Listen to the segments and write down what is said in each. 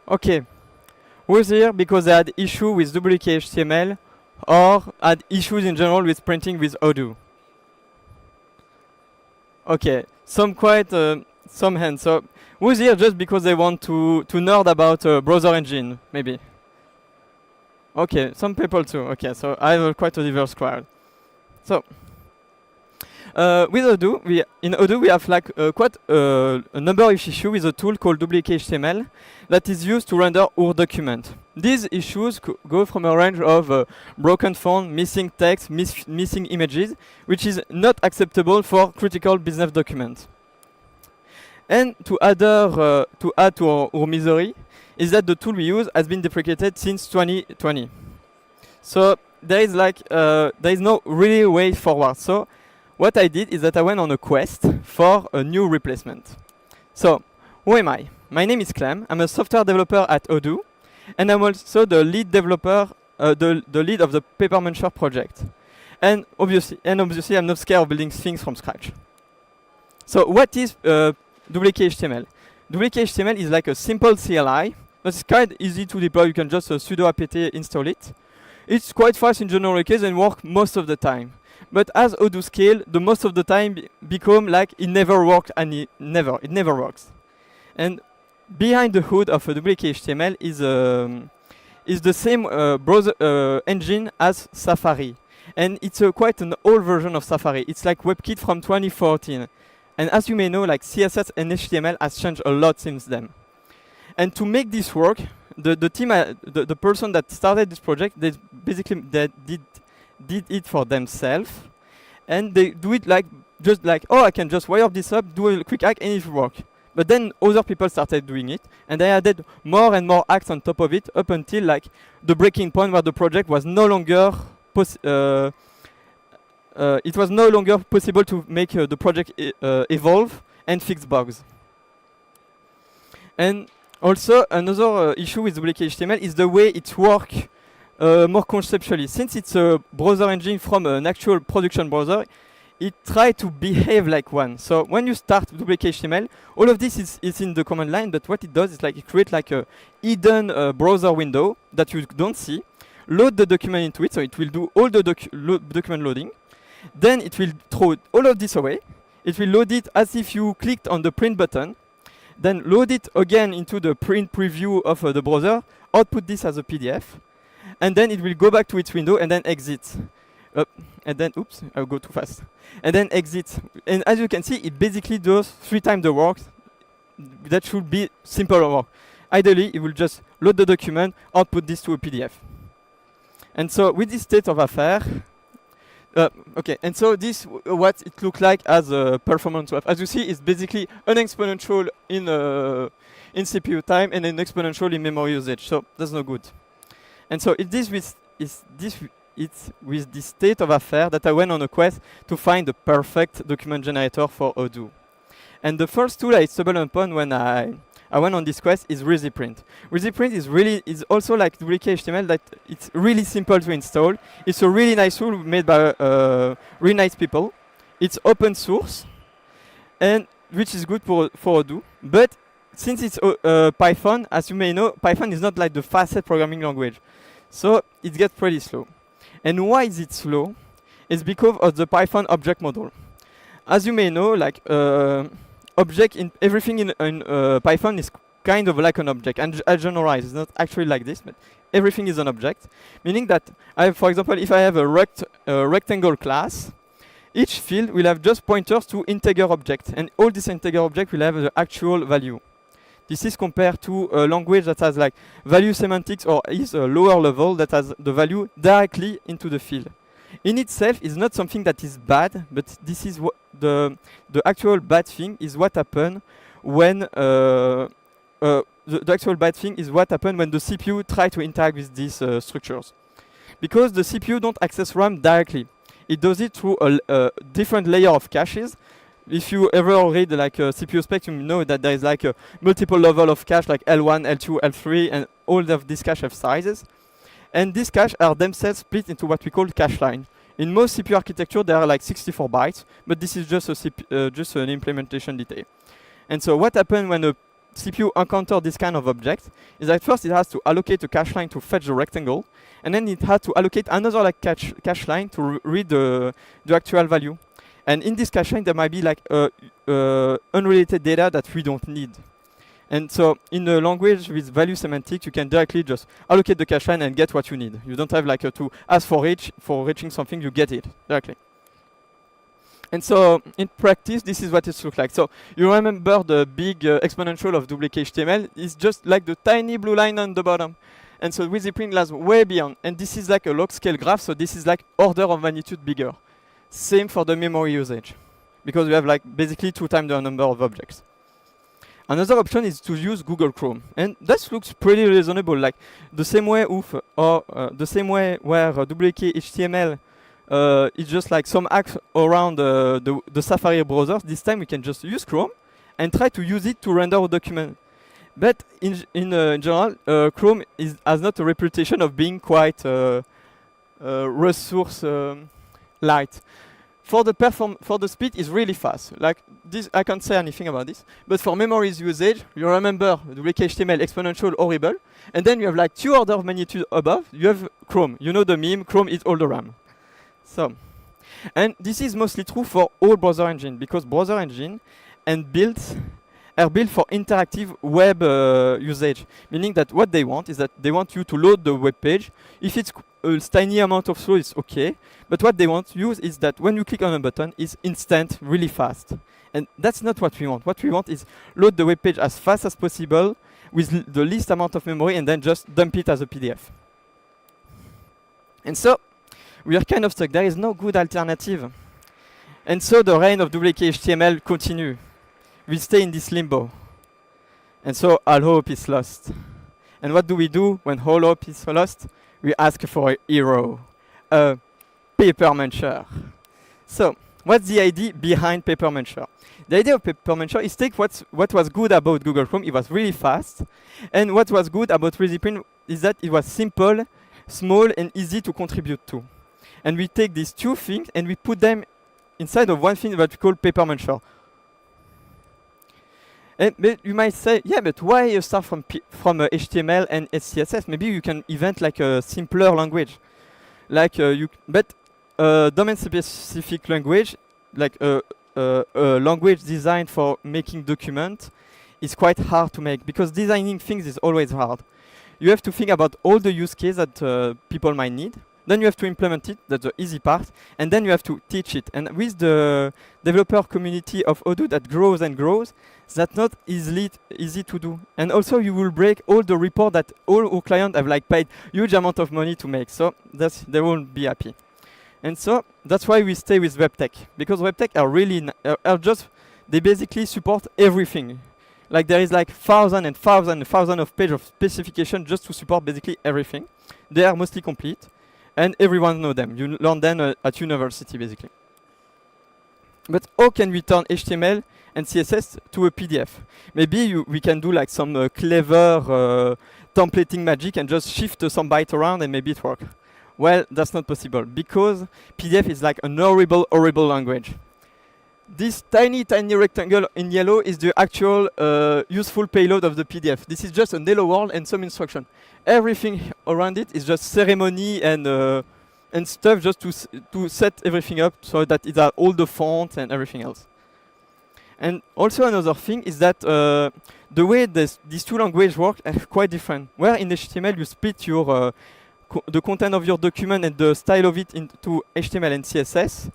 Okay, who's here because they had issue with wkhtml or had issues in general with printing with Odoo? Okay, some hands. So who's here just because they want to nerd about browser engine, maybe? Okay, some people too. Okay, so I have quite a diverse crowd. So with Odoo, in Odoo we have like quite a number of issues with a tool called wkhtml that is used to render our document. These issues go from a range of broken font, missing text, missing images, which is not acceptable for critical business documents. And to add to our misery is that the tool we use has been deprecated since 2020. So there is no really way forward. So what I did is that I went on a quest for a new replacement. So who am I? My name is Clem. I'm a software developer at Odoo, and I'm also the lead developer, the lead of the Paper Muncher project. And obviously, I'm not scared of building things from scratch. So what is wkhtml? wkhtml is like a simple CLI, but it's quite easy to deploy. You can just sudo apt install it. It's quite fast in general case and work most of the time. But as Odoo scale, the most of the time become like it never worked and it never works. And behind the hood of wkhtml is the same browser engine as Safari. And it's quite an old version of Safari. It's like WebKit from 2014. And as you may know, like CSS and HTML has changed a lot since then. And to make this work, the team, the person that started this project, they did it for themselves, and they do it just like, oh, I can just wire this up, do a quick hack, and it works. But then other people started doing it, and they added more and more hacks on top of it, up until like the breaking point where the project was no longer it was no longer possible to make the project evolve and fix bugs. And also another issue with wkhtml is the way it works more conceptually. Since it's a browser engine from an actual production browser, it tries to behave like one. So when you start wkhtml, all of this is in the command line, but what it does is like it creates like a hidden browser window that you don't see, load the document into it, so it will do all the document loading. Then it will throw all of this away. It will load it as if you clicked on the print button, then load it again into the print preview of the browser, output this as a PDF, and then it will go back to its window and then exit. And then, oops, I'll go too fast. And then exit. And as you can see, it basically does 3 times the work. That should be simple work. Ideally, it will just load the document, output this to a PDF. And so with this state of affair, okay, and so this what it looks like as a performance graph. As you see, it's basically an exponential in CPU time and an exponential in memory usage. So that's no good. And so it's with this state of affair that I went on a quest to find the perfect document generator for Odoo. And the first tool I stumbled upon when I went on this quest is ReadyPrint. ReadyPrint is also like wkhtml, that it's really simple to install. It's a really nice tool made by really nice people. It's open source, and which is good for Odoo. But since it's Python, as you may know, Python is not like the fastest programming language. So it gets pretty slow. And why is it slow? It's because of the Python object model. As you may know, like everything in Python is kind of like an object. And I generalize, it's not actually like this, but everything is an object. Meaning that, for example, if I have a rectangle class, each field will have just pointers to integer objects. And all these integer objects will have the actual value. This is compared to a language that has like value semantics or is a lower level that has the value directly into the field. In itself is not something that is bad, but this is what the actual bad thing is what happened when the actual bad thing is what happened when the CPU try to interact with these structures. Because the CPU don't access RAM directly. It does it through a different layer of caches. If you ever read like a CPU spec, you know that there is like a multiple level of cache, like L1, L2, L3, and all of these cache have sizes. And these caches are themselves split into what we call cache line. In most CPU architecture, there are like 64 bytes, but this is just an implementation detail. And so what happens when a CPU encounter this kind of object is that first it has to allocate a cache line to fetch the rectangle, and then it has to allocate another like cache line to read the actual value. And in this cache line, there might be like unrelated data that we don't need. And so in a language with value semantics, you can directly just allocate the cache line and get what you need. You don't have like to ask for reaching something, you get it directly. And so in practice, this is what it looks like. So you remember the big exponential of wkhtml is just like the tiny blue line on the bottom. And so WizzyPrint lies way beyond. And this is like a log scale graph, so this is like order of magnitude bigger. Same for the memory usage, because we have like basically 2 times the number of objects. Another option is to use Google Chrome, and that looks pretty reasonable. Like the same way the same way where wkhtml is just like some acts around the Safari browser. This time we can just use Chrome and try to use it to render a document. But in general, Chrome has not a reputation of being quite resource light. For the speed is really fast. Like this, I can't say anything about this. But for memories usage, you remember the wkhtml exponential horrible, and then you have like 2 orders of magnitude above. You have Chrome. You know the meme. Chrome is all the RAM. So, and this is mostly true for all browser engine, because browser engine and builds are built for interactive web usage, meaning that what they want is that they want you to load the web page. If it's a tiny amount of slow, it's okay. But what they want to use is that when you click on a button, it's instant, really fast. And that's not what we want. What we want is load the web page as fast as possible with the least amount of memory, and then just dump it as a PDF. And so we are kind of stuck. There is no good alternative. And so the reign of wkhtml continues. We stay in this limbo. And so all hope is lost. And what do we do when all hope is lost? We ask for a hero, a Paper Muncher. So what's the idea behind Paper Muncher? The idea of Paper Muncher is take what was good about Google Chrome. It was really fast. And what was good about WizzyPrint is that it was simple, small, and easy to contribute to. And we take these 2 things and we put them inside of one thing that we call Paper Muncher. And you might say, yeah, but why you start from HTML and CSS? Maybe you can invent like a simpler language, like domain-specific language, like a language designed for making documents, is quite hard to make, because designing things is always hard. You have to think about all the use cases that people might need. Then you have to implement it, that's the easy part, and then you have to teach it. And with the developer community of Odoo that grows and grows, that's not easy to do. And also you will break all the report that all our clients have like paid huge amount of money to make, so they won't be happy. And so that's why we stay with WebTech, because WebTech are really they basically support everything. Like there is like thousands and thousands of pages of specification just to support basically everything. They are mostly complete. And everyone knows them. You learn them at university, basically. But how can we turn HTML and CSS to a PDF? Maybe we can do like some clever templating magic and just shift some byte around and maybe it works. Well, that's not possible, because PDF is like an horrible, horrible language. This tiny, tiny rectangle in yellow is the actual useful payload of the PDF. This is just an hello world and some instruction. Everything around it is just ceremony and stuff just to set everything up so that it has all the fonts and everything else. And also another thing is that the way these 2 languages work are quite different. Where in HTML you split your the content of your document and the style of it into HTML and CSS.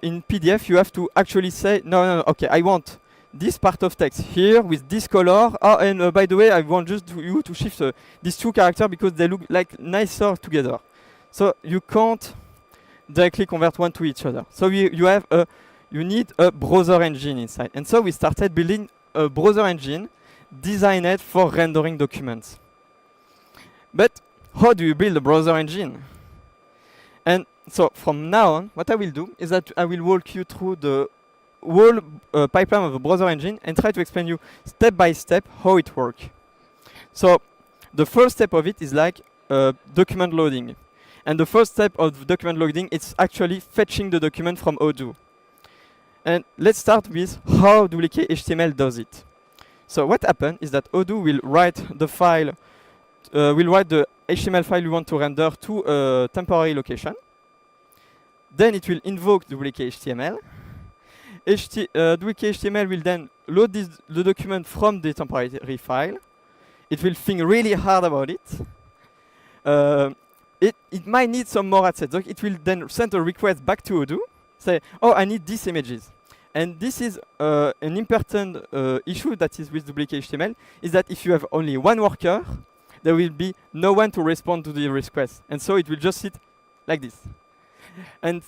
In PDF, you have to actually say, no, okay, I want this part of text here with this color. Oh, and by the way, I want just you to shift these 2 characters because they look like nicer together. So you can't directly convert one to each other. So you need a browser engine inside. And so we started building a browser engine designed for rendering documents. But how do you build a browser engine? And so from now on, what I will do is that I will walk you through the whole pipeline of a browser engine and try to explain you step by step how it works. So the first step of it is like document loading. And the first step of document loading is actually fetching the document from Odoo. And let's start with how wkhtml does it. So what happens is that Odoo will write the file, will write the HTML file you want to render to a temporary location. Then it will invoke the wkhtml. wkhtml will then load the document from the temporary file. It will think really hard about it. It might need some more assets. So it will then send a request back to Odoo, say, oh, I need these images. And this is an important issue that is with wkhtml, is that if you have only one worker, there will be no one to respond to the request. And so it will just sit like this. And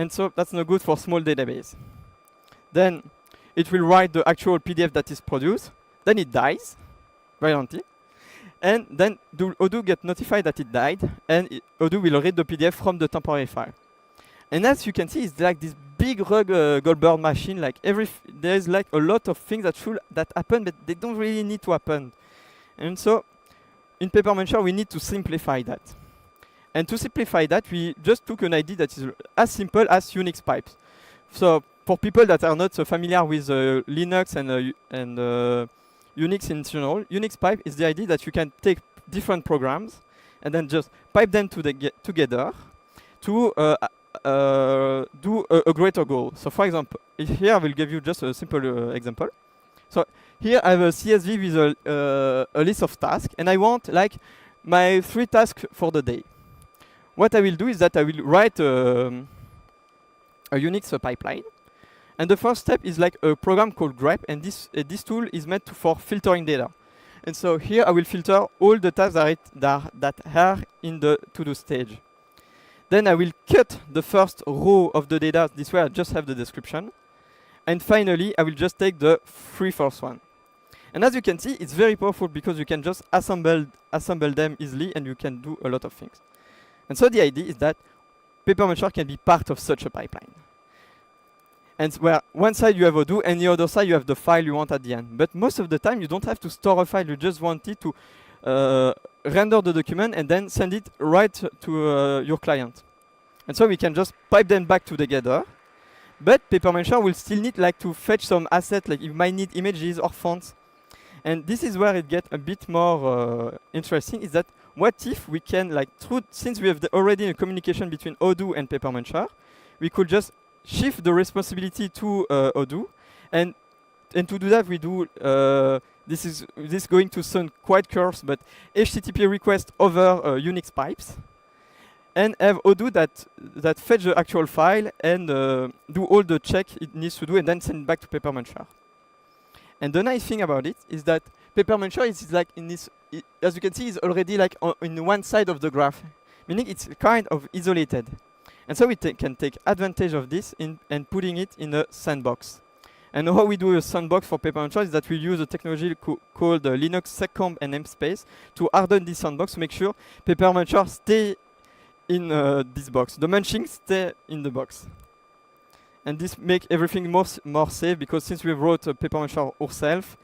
so that's no good for small database. Then it will write the actual PDF that is produced. Then it dies violently. And then Odoo get notified that it died, and Odoo will read the PDF from the temporary file. And as you can see, it's like this big Goldberg machine. Like there's like a lot of things that happen, but they don't really need to happen. And so, in Paper Muncher, we need to simplify that. And to simplify that, we just took an idea that is as simple as Unix pipes. So, for people that are not so familiar with Linux and Unix in general, Unix pipe is the idea that you can take different programs and then just pipe them together to do a greater goal. So for example, here I will give you just a simple example. So here I have a CSV with a list of tasks, and I want like my 3 tasks for the day. What I will do is that I will write a Unix pipeline. And the first step is like a program called grep, and this tool is meant for filtering data. And so here I will filter all the tasks that are in the to-do stage. Then I will cut the first row of the data. This way I just have the description. And finally, I will just take the 3 first one. And as you can see, it's very powerful because you can just assemble them easily, and you can do a lot of things. And so the idea is that Paper Muncher can be part of such a pipeline. And where one side you have Odoo, and the other side you have the file you want at the end. But most of the time, you don't have to store a file. You just want it to render the document and then send it right to your client. And so we can just pipe them back together. But Paper Muncher will still need like to fetch some assets, like it might need images or fonts. And this is where it gets a bit more interesting, is that what if we can, like, since we have already a communication between Odoo and Paper Muncher, we could just shift the responsibility to Odoo, and to do that we do this is going to sound quite coarse, but HTTP request over Unix pipes, and have Odoo that fetch the actual file and do all the check it needs to do, and then send it back to Paper Muncher. And the nice thing about it is that Paper Muncher is like in this, as you can see, is already like in one side of the graph, meaning it's kind of isolated. And so we can take advantage of this and putting it in a sandbox. And how we do a sandbox for Paper Muncher is that we use a technology called Linux seccomp and namespace to harden this sandbox to make sure Paper Muncher stay in this box. The munching stay in the box. And this makes everything more safe, because since we wrote Paper Muncher ourselves,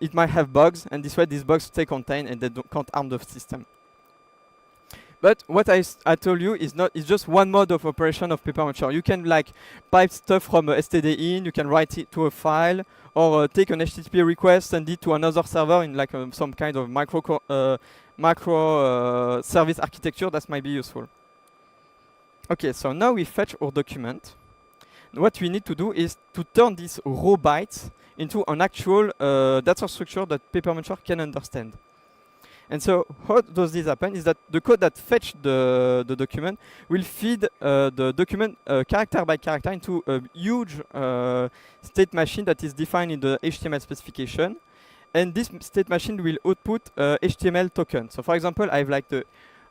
it might have bugs, and this way these bugs stay contained and they can't harm the system. But what I told you is just one mode of operation of Paper Muncher. You can like pipe stuff from std in, you can write it to a file, or take an HTTP request, send it to another server in like some kind of micro service architecture that might be useful. Okay, so now we fetch our document. What we need to do is to turn these raw bytes into an actual data structure that Paper Muncher can understand. And so how does this happen is that the code that fetched the document will feed the document character by character into a huge state machine that is defined in the HTML specification. And this state machine will output HTML token. So for example, I have like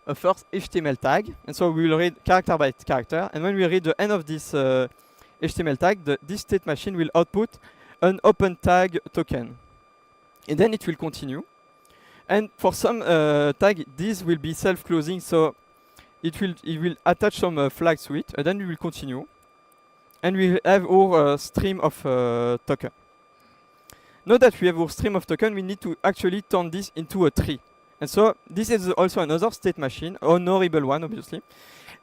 a first HTML tag. And so we will read character by character. And when we read the end of this HTML tag, this state machine will output an open tag token. And then it will continue. And for some tag, this will be self-closing, so it will attach some flags to it, and then we will continue. And we have our stream of token. Now that we have our stream of token, we need to actually turn this into a tree. And so this is also another state machine, an horrible one, obviously.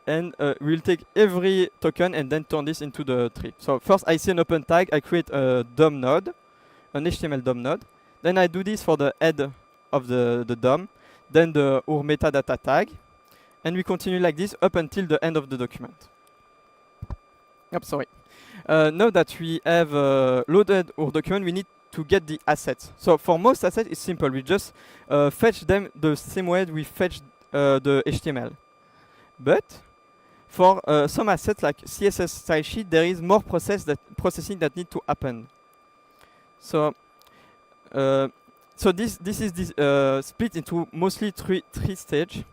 And we'll take every token and then turn this into the tree. So first I see an open tag, I create a DOM node, an HTML DOM node. Then I do this for the head of the DOM, then the our metadata tag, and we continue like this up until the end of the document. Yep, sorry. Now that we have loaded our document, we need to get the assets. So for most assets, it's simple. We just fetch them the same way we fetch the HTML. But for some assets like CSS style sheet, there is more processing that need to happen. So this is split into mostly three stages.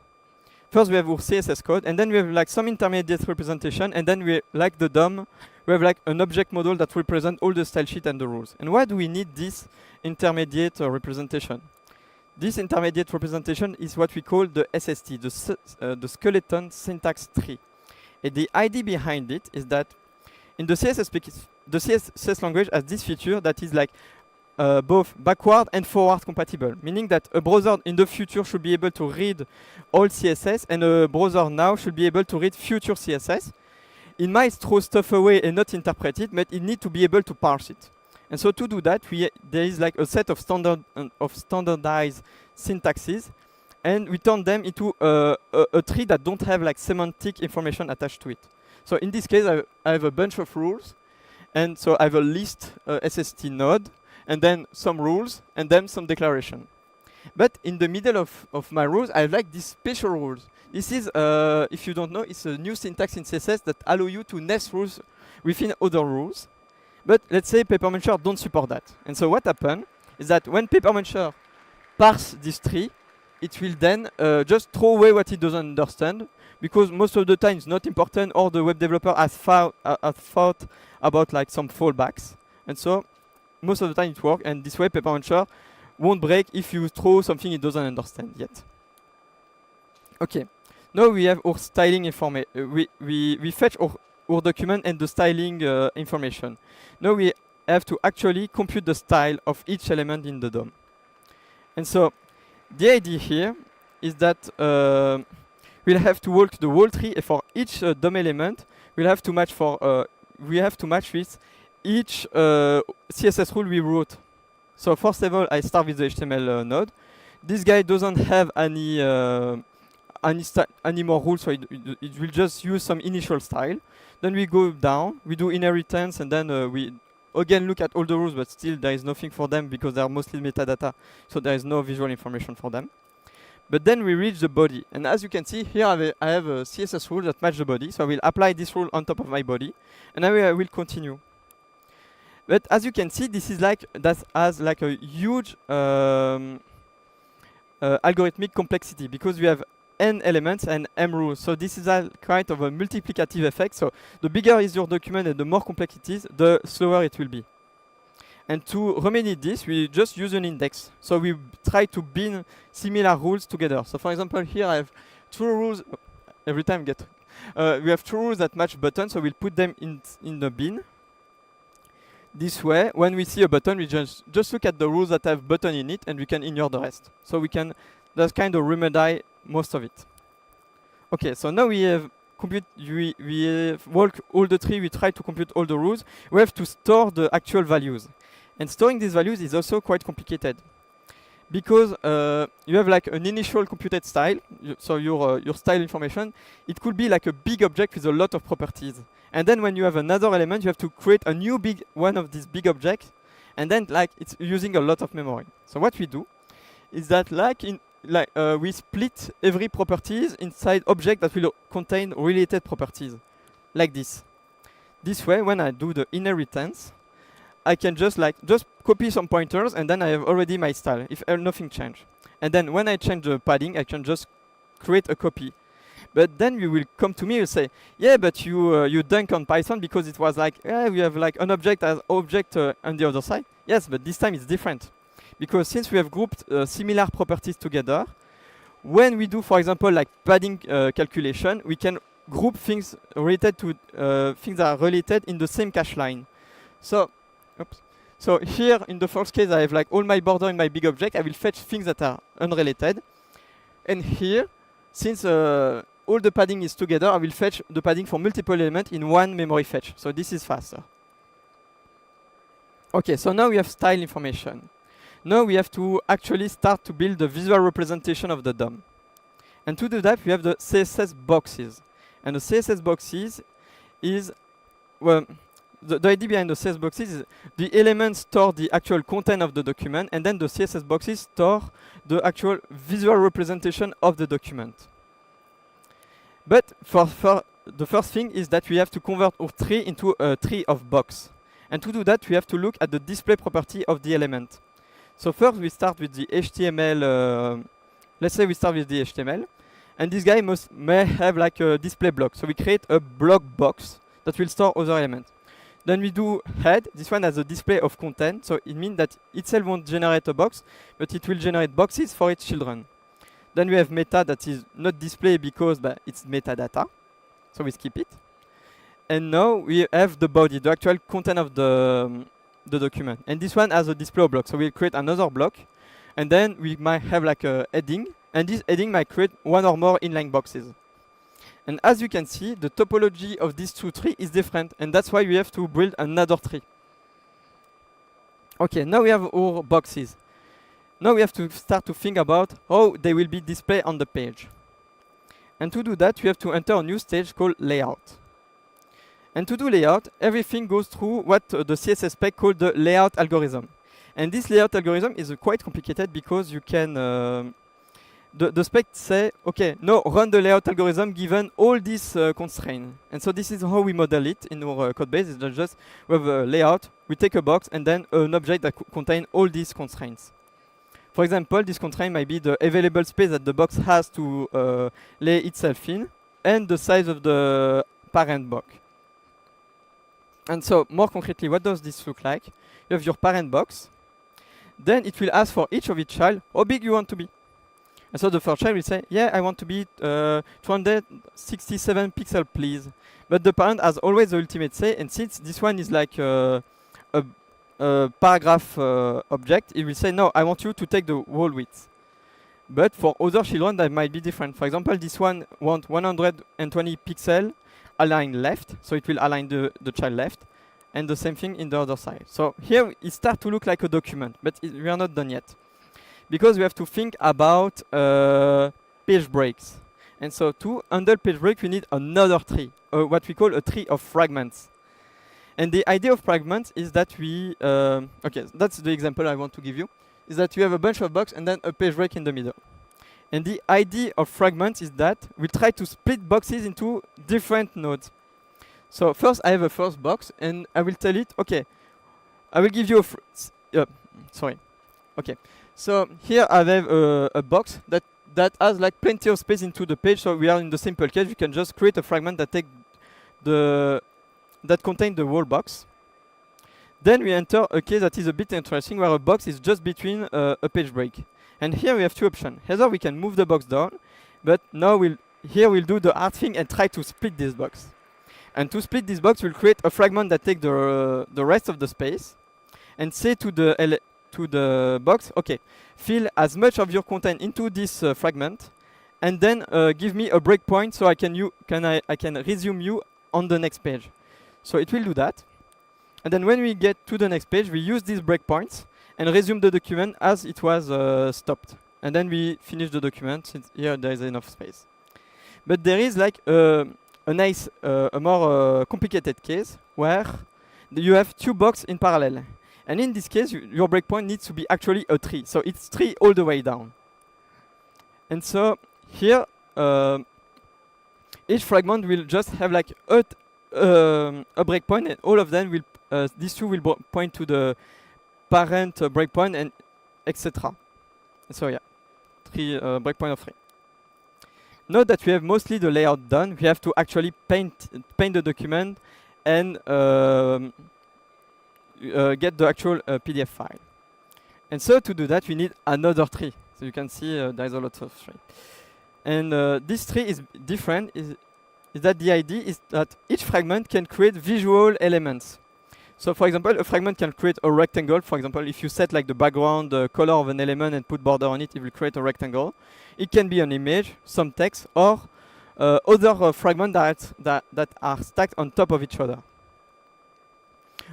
First, we have our CSS code, and then we have like some intermediate representation, and then we like the DOM, we have like an object model that represents all the style sheet and the rules. And why do we need this intermediate representation? This intermediate representation is what we call the SST, the skeleton syntax tree. And the idea behind it is that in the CSS language has this feature that is like both backward and forward compatible, meaning that a browser in the future should be able to read all CSS, and a browser now should be able to read future CSS. It might throw stuff away and not interpret it, but it needs to be able to parse it. And so to do that, there is like a set of standardized syntaxes, and we turn them into a tree that don't have like semantic information attached to it. So in this case, I have a bunch of rules, and so I have a list SST node, and then some rules, and then some declaration. But in the middle of my rules, I have like these special rules. This is, if you don't know, it's a new syntax in CSS that allow you to nest rules within other rules. But let's say Paper Muncher don't support that. And so what happens is that when Paper Muncher parse this tree, it will then just throw away what it doesn't understand, because most of the time it's not important, or the web developer has thought about like some fallbacks. And so most of the time it works, and this way Paper Muncher won't break if you throw something it doesn't understand yet. Okay, now we have our styling information. We fetch our document and the styling information. Now we have to actually compute the style of each element in the DOM. And so the idea here is that we'll have to walk the whole tree, and for each DOM element, we'll have to match with each CSS rule we wrote. So first of all, I start with the HTML node. This guy doesn't have any more rules, so it will just use some initial style. Then we go down, we do inheritance, and then we again look at all the rules, but still there is nothing for them because they are mostly metadata, so there is no visual information for them. But then we reach the body, and as you can see here, I have a CSS rule that matches the body, so I will apply this rule on top of my body, and now I will continue. But as you can see, this is like that has like a huge algorithmic complexity, because we have n elements and m rules. So this is a kind of a multiplicative effect. So the bigger is your document and the more complex it is, the slower it will be. And to remedy this, we just use an index. So we try to bin similar rules together. So for example, here I have two rules. Every time we have two rules that match buttons, so we'll put them in the bin. This way, when we see a button, we just look at the rules that have button in it, and we can ignore the rest. So we can just kind of remedy most of it. Okay, so now we have walk all the tree, we try to compute all the rules. We have to store the actual values. And storing these values is also quite complicated, because you have like an initial computed style, so your style information. It could be like a big object with a lot of properties. And then when you have another element, you have to create a new big one of these big objects, and then like it's using a lot of memory. So what we do is that we split every properties inside object that will contain related properties, like this. This way, when I do the inheritance, I can just copy some pointers, and then I have already my style if nothing changed. And then when I change the padding, I can just create a copy. But then you will come to me and say, yeah, but you dunk on Python because it was like, we have like an object as object on the other side. Yes, but this time it's different, because since we have grouped similar properties together, when we do, for example, like padding calculation, we can group things related to things that are related in the same cache line. So here in the first case, I have like all my border in my big object. I will fetch things that are unrelated. And here, since all the padding is together, I will fetch the padding for multiple elements in one memory fetch. So this is faster. Okay, so now we have style information. Now we have to actually start to build the visual representation of the DOM. And to do that, we have the CSS boxes. And the CSS boxes is, well, the idea behind the CSS boxes is the elements store the actual content of the document, and then the CSS boxes store the actual visual representation of the document. But for the first thing is that we have to convert our tree into a tree of box. And to do that, we have to look at the display property of the element. So first we start with the HTML, let's say we start with the HTML, and this guy may have like a display block. So we create a block box that will store other elements. Then we do head. This one has a display of content, so it means that itself won't generate a box, but it will generate boxes for its children. Then we have meta that is not displayed because it's metadata, so we skip it. And now we have the body, the actual content of the document. And this one has a display block, so we'll create another block, and then we might have like a heading, and this heading might create one or more inline boxes. And as you can see, the topology of these two trees is different, and that's why we have to build another tree. Okay, now we have our boxes. Now we have to start to think about how they will be displayed on the page. And to do that, we have to enter a new stage called layout. And to do layout, everything goes through what the CSS spec called the layout algorithm. And this layout algorithm is quite complicated because you can, the spec say, okay, now run the layout algorithm given all these constraints. And so this is how we model it in our code base. It's just we have a layout, we take a box, and then an object that contains all these constraints. For example, this constraint might be the available space that the box has to lay itself in, and the size of the parent box. And so, more concretely, what does this look like? You have your parent box. Then it will ask for each of its child, how big you want to be. And so the first child will say, yeah, I want to be 267 pixels, please. But the parent has always the ultimate say, and since this one is like a paragraph object, it will say, no, I want you to take the whole width. But for other children, that might be different. For example, this one wants 120 pixels aligned left, so it will align the child left, and the same thing in the other side. So here it starts to look like a document, but we are not done yet, because we have to think about page breaks. And so to handle page break, we need another tree, what we call a tree of fragments. And the idea of fragments is that we, okay, that's the example I want to give you, is that you have a bunch of boxes and then a page break in the middle. And the idea of fragments is that we try to split boxes into different nodes. So first I have a first box, and I will tell it, okay, I will give you sorry. Okay, so here I have a box that has like plenty of space into the page, so we are in the simple case, we can just create a fragment that contains the whole box. Then we enter a case that is a bit interesting, where a box is just between a page break. And here we have two options. Either we can move the box down, but now we'll do the hard thing and try to split this box. And to split this box, we'll create a fragment that takes the rest of the space, and say to the box, okay, fill as much of your content into this fragment, and then give me a breakpoint so I can resume you on the next page. So it will do that. And then when we get to the next page, we use these breakpoints and resume the document as it was stopped. And then we finish the document, since here there is enough space. But there is like a more complicated case where you have two boxes in parallel. And in this case, your breakpoint needs to be actually a tree. So it's tree all the way down. And so here, each fragment will just have like a breakpoint, and all of them will, these two will point to the parent breakpoint, and etc. So yeah, three breakpoint of 3. Now that we have mostly the layout done, we have to actually paint the document and get the actual PDF file. And so to do that, we need another tree. So you can see there is a lot of tree. And this tree is different. Is that the idea is that each fragment can create visual elements. So for example, a fragment can create a rectangle. For example, if you set like the background color of an element and put border on it, it will create a rectangle. It can be an image, some text, or other fragments that are stacked on top of each other.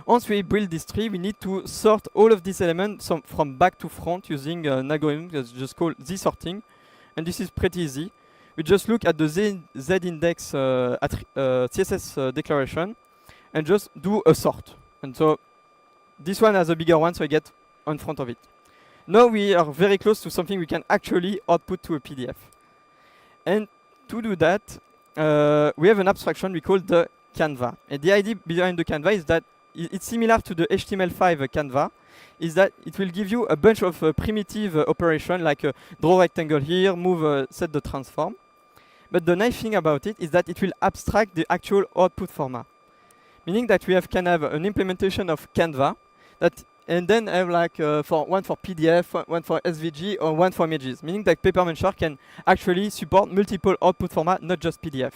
Once we build this tree, we need to sort all of these elements from back to front using an algorithm that's just called z-sorting. And this is pretty easy. We just look at the z-index CSS declaration and just do a sort. And so this one has a bigger one, so I get on front of it. Now we are very close to something we can actually output to a PDF. And to do that, we have an abstraction we call the Canva. And the idea behind the Canva is that it's similar to the HTML5 Canva, is that it will give you a bunch of primitive operations like draw rectangle here, move, set the transform. But the nice thing about it is that it will abstract the actual output format. Meaning that we can have an implementation of Canva that and then have like one for PDF, one for SVG, or one for images. Meaning that Paper Muncher can actually support multiple output formats, not just PDF.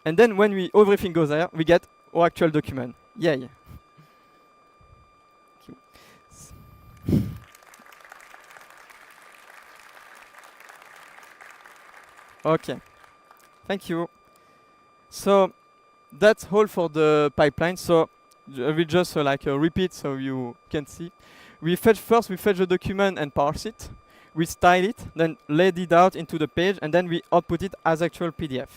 And then when everything goes there, we get our actual document. Yay. Okay, thank you. So that's all for the pipeline. So I will just repeat so you can see. First we fetch the document and parse it. We style it, then laid it out into the page, and then we output it as actual PDF.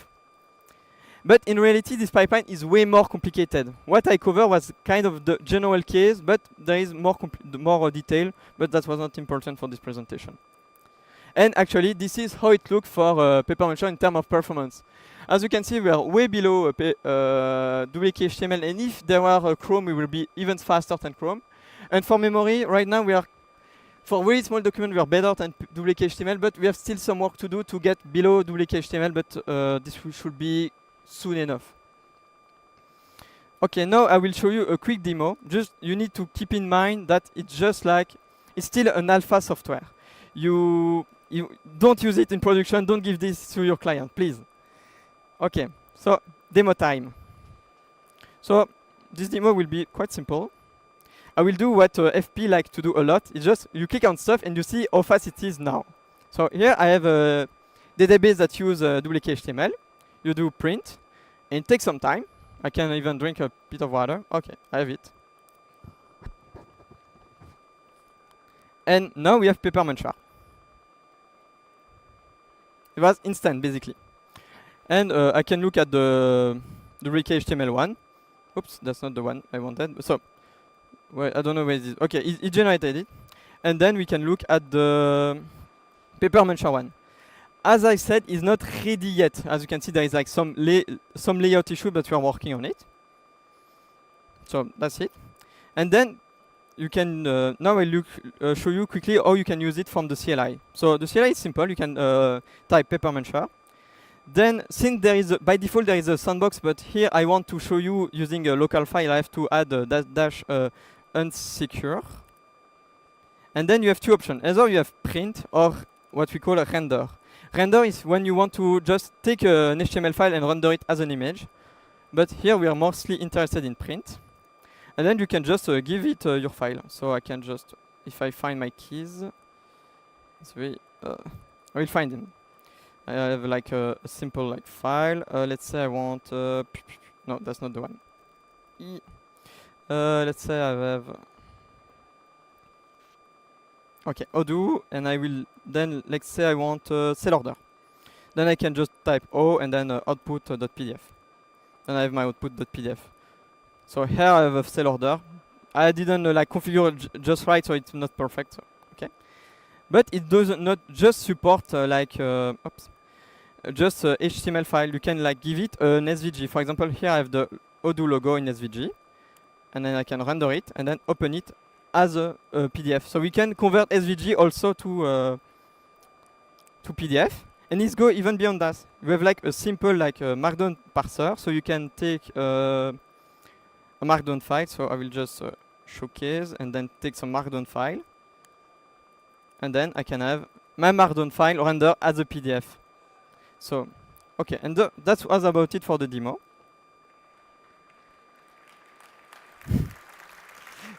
But in reality, this pipeline is way more complicated. What I covered was kind of the general case, but there is more detail, but that was not important for this presentation. And actually, this is how it looks for Paper Muncher in terms of performance. As you can see, we are way below wkhtml, and if there were Chrome, we will be even faster than Chrome. And for memory, right now, for really small document, we are better than wkhtml, but we have still some work to do to get below wkhtml, but this should be soon enough. Okay, now I will show you a quick demo. Just you need to keep in mind that it's still an alpha software. You don't use it in production. Don't give this to your client, please. Okay, so demo time. So this demo will be quite simple. I will do what FP like to do a lot. It's just you click on stuff and you see how fast it is now. So here I have a database that uses wkhtml. You do print, and it takes some time. I can even drink a bit of water. Okay, I have it. And now we have Paper Muncher. It was instant, basically. And I can look at the wkhtml one. Oops, that's not the one I wanted. So, well, I don't know where it is. Okay, it generated it. And then we can look at the Paper Muncher one. As I said, it's not ready yet. As you can see, there is like some layout issue, but we are working on it. So that's it. And then you can now I show you quickly how you can use it from the CLI. So the CLI is simple. You can type Paper Muncher. Then, since there is by default there is a sandbox, but here I want to show you using a local file. I have to add a unsecure. And then you have two options. Either you have print or what we call a render. Render is when you want to just take an HTML file and render it as an image. But here we are mostly interested in print. And then you can just give it your file. So I can just, if I find my keys, I will find them. I have like a simple file. Let's say I want, no, that's not the one. Let's say I have, okay, Odoo, and I will then, let's say I want sell order. Then I can just type O and then output.pdf. Then I have my output.pdf. So here I have a sell order. I didn't configure just right, so it's not perfect. So, okay, but it does not just support just HTML file. You can give it an SVG. For example, here I have the Odoo logo in SVG, and then I can render it and then open it as a PDF. So we can convert SVG also to PDF, and it's go even beyond that. We have a simple Markdown parser, so you can take a Markdown file. So I will just showcase and then take some Markdown file, and then I can have my Markdown file render as a PDF. So, okay, and that was about it for the demo.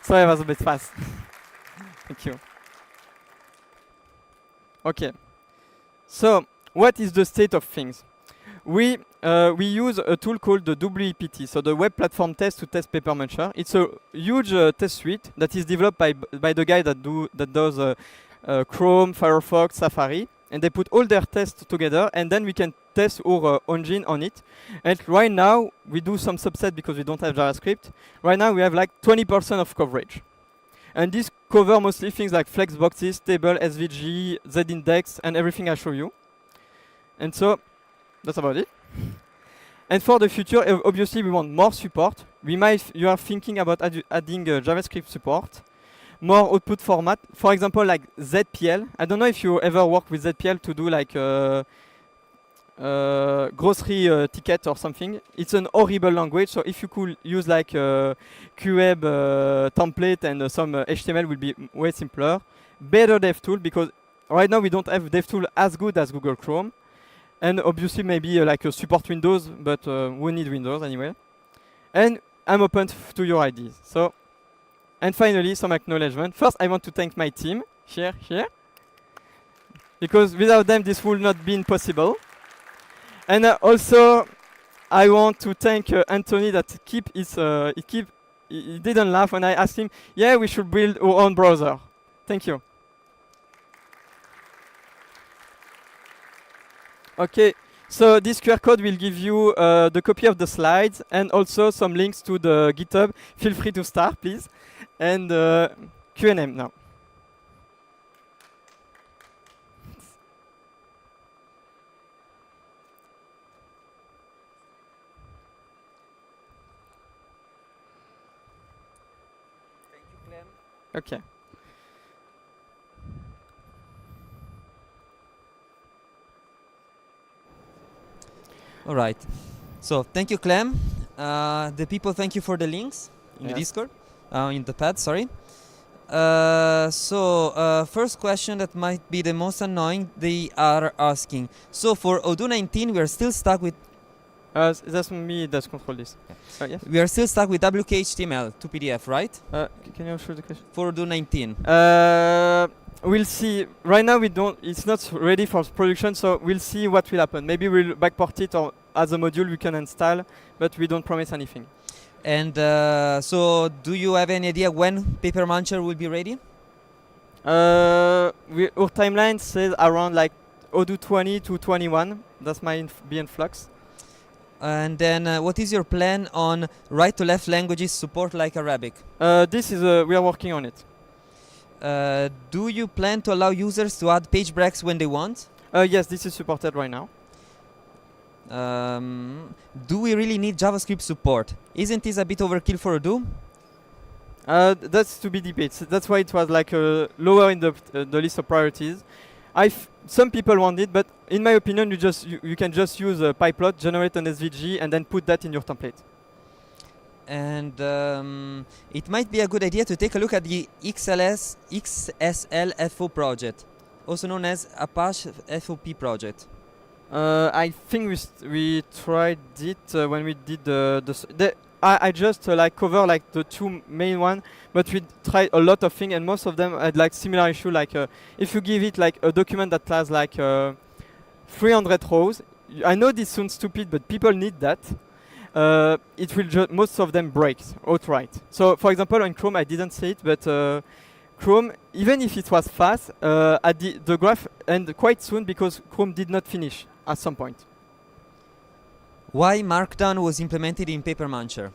Sorry, I was a bit fast. Thank you. Okay. So, what is the state of things? we use a tool called the WPT, so the Web Platform Test to test Paper Muncher. It's a huge test suite that is developed by the guy that does Chrome, Firefox, Safari, and they put all their tests together, and then we can test our engine on it. And right now we do some subset because we don't have JavaScript. Right now we have like 20% of coverage, and this cover mostly things like flexboxes, table, SVG, Z-index, and everything I show you. And so that's about it. And for the future, obviously we want more support. You are thinking about adding JavaScript support, more output format. For example, like ZPL. I don't know if you ever work with ZPL to do like grocery ticket or something. It's an horrible language. So if you could use like QWeb template and some HTML will be way simpler. Better dev tool, because right now we don't have dev tool as good as Google Chrome. And obviously maybe like a support Windows, but we need Windows anyway. And I'm open to your ideas. So, and finally, some acknowledgement. First, I want to thank my team here, because without them, this would not be possible. And also, I want to thank Anthony that he didn't laugh when I asked him, yeah, we should build our own browser. Thank you. Okay, so this QR code will give you the copy of the slides and also some links to the GitHub. Feel free to start, please. And Q&A now. Thank you, Clem. Okay. All right. So thank you, Clem. The people, thank you for the links in the Discord, in the pad. Sorry. First question that might be the most annoying. They are asking. So for Odoo 19, we are still stuck with. That's me that control this. Yes? We are still stuck with wkhtml.pdf, right? Can you show the question? For Odoo 19. We'll see. Right now we don't. It's not ready for production, so we'll see what will happen. Maybe we'll backport it, or as a module we can install, but we don't promise anything. And so, do you have any idea when Paper Muncher will be ready? Our timeline says around like Odoo 20 to 21. That might be in flux. And then, what is your plan on right-to-left languages support like Arabic? This is we are working on it. Do you plan to allow users to add page breaks when they want? Yes, this is supported right now. Do we really need JavaScript support? Isn't this a bit overkill for Odoo? That's to be debated. That's why it was like lower in the list of priorities. Some people want it, but in my opinion, you can just use a pipeplot, generate an SVG, and then put that in your template. And it might be a good idea to take a look at the XSLFO project, also known as Apache FOP project. I think we tried it when we did I just like cover like the two main one, but we tried a lot of things, and most of them had like similar issue. Like if you give it like a document that has like 300 rows, I know this sounds stupid, but people need that. It will most of them break outright. So for example, on Chrome, I didn't say it, but Chrome, even if it was fast, the graph ended quite soon because Chrome did not finish at some point. Why Markdown was implemented in Paper Muncher?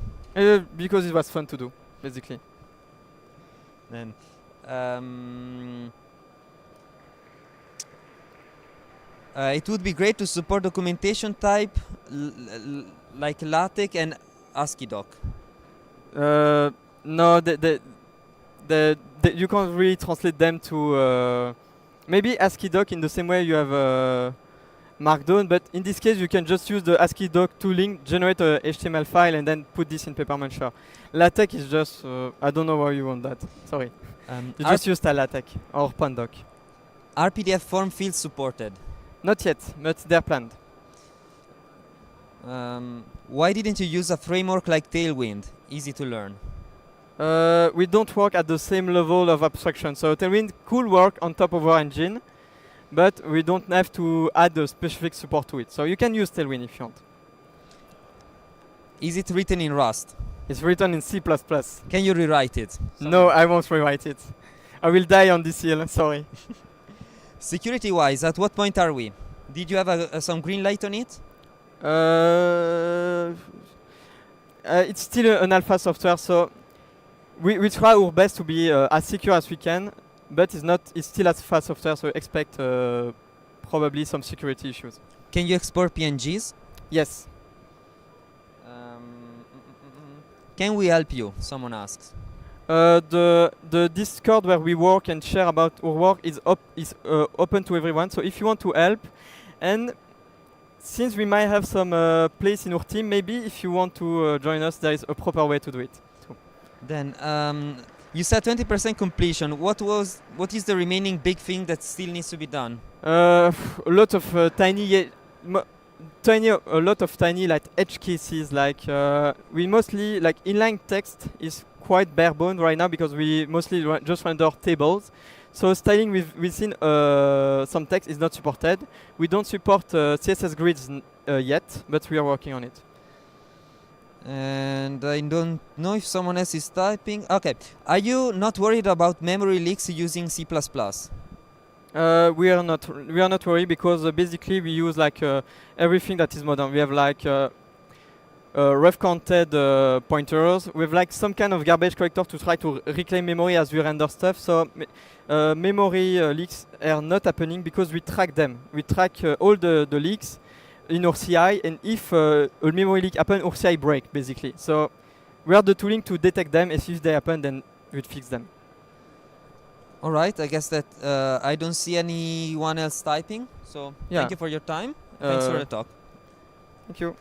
Because it was fun to do, basically. Then, it would be great to support documentation type like LaTeX and ASCII doc. No, you can't really translate them to maybe ASCII doc in the same way you have Markdown, but in this case you can just use the ASCII doc tooling, generate a HTML file, and then put this in Paper Muncher. LaTeX is just I don't know why you want that. Sorry. You just use LaTeX or Pandoc. Are PDF form fields supported? Not yet, but they're planned. Why didn't you use a framework like Tailwind? Easy to learn. We don't work at the same level of abstraction. So Tailwind could work on top of our engine, but we don't have to add a specific support to it. So you can use Tailwind if you want. Is it written in Rust? It's written in C++. Can you rewrite it? No, I won't rewrite it. I will die on this hill, sorry. Security-wise, at what point are we? Did you have some green light on it? It's still an alpha software, so we try our best to be as secure as we can, but it's still alpha software, so expect probably some security issues. Can you export PNGs? Yes. Can we help you? Someone asks. The Discord where we work and share about our work is open to everyone. So if you want to help, and since we might have some place in our team, maybe if you want to join us, there is a proper way to do it. So. Then you said 20% completion. What is the remaining big thing that still needs to be done? A lot of tiny like edge cases. Like we mostly like inline text is quite bare bone right now because we mostly just render tables. So styling within some text is not supported. We don't support CSS grids yet, but we are working on it. And I don't know if someone else is typing. Okay, are you not worried about memory leaks using C++? We are not worried because basically we use like everything that is modern. We have like rough counted pointers with like some kind of garbage collector to try to reclaim memory as we render stuff. So memory leaks are not happening because we track them. We track all the leaks in our CI, and if a memory leak happens, our CI break basically. So we have the tooling to detect them, and if they happen, then we'd fix them. All right, I guess that I don't see anyone else typing. So yeah. Thank you for your time. Thanks for the talk. Thank you.